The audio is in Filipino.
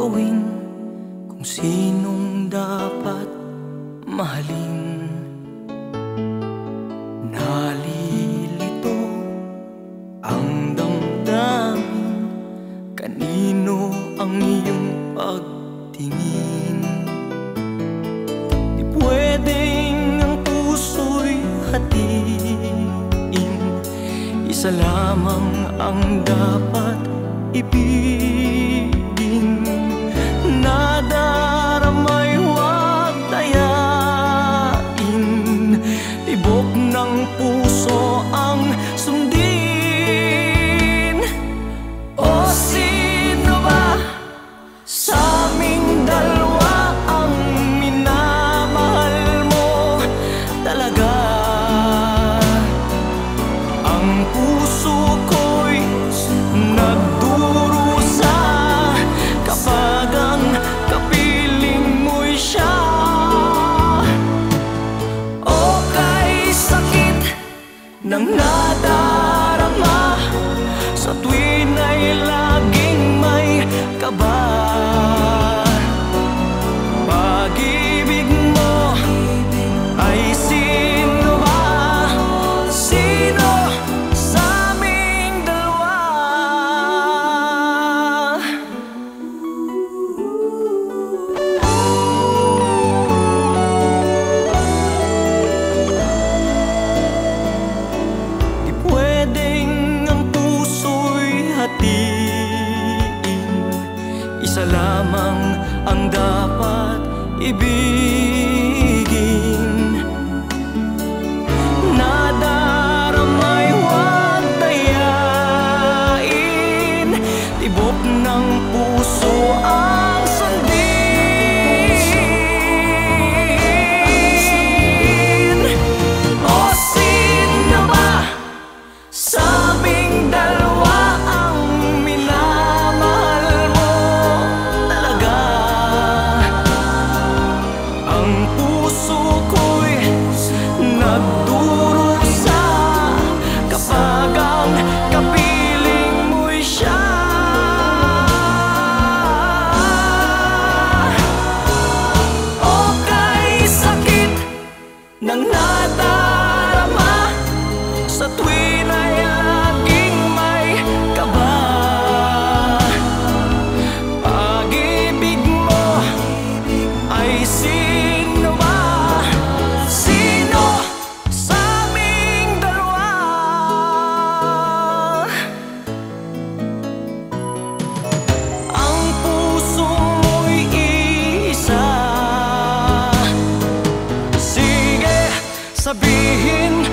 gawin kung sinong dapat mahalin. Nalilito ang damdamin, kanino ang iyong pagtingin? Di pwedeng ang puso'y hatiin, isa lamang ang dapat ibigin. Nadaramay huwag dayain, tibok ng puso ang sundin. O sino ba sa aming dalawa ang minamahal mo talaga? Ang puso ko'y nagdurusa kapag ang kapiling mo'y siya. O kay sakit ng nadarama sa tuwin ay laging may kaba. Pag-ibig mo ay sino ba? Sino sa aming dalawa? Di pwedeng ang puso'y hatiin, isa lamang ang dapat ibigin. Nadaramay huwag dayain, tibok ng puso ang sundin. O sino ba sa aming dalawa ang minamahal mo talaga? Ang puso ko'y nagdurusa kapag ang kapiling mo'y siya. O kay sakit ng nadarama sa tuwin ay laging may kaba. Pag-ibig mo ay sino ba? Sino sa aming dalawa? Ang puso mo'y isa, sige sabihin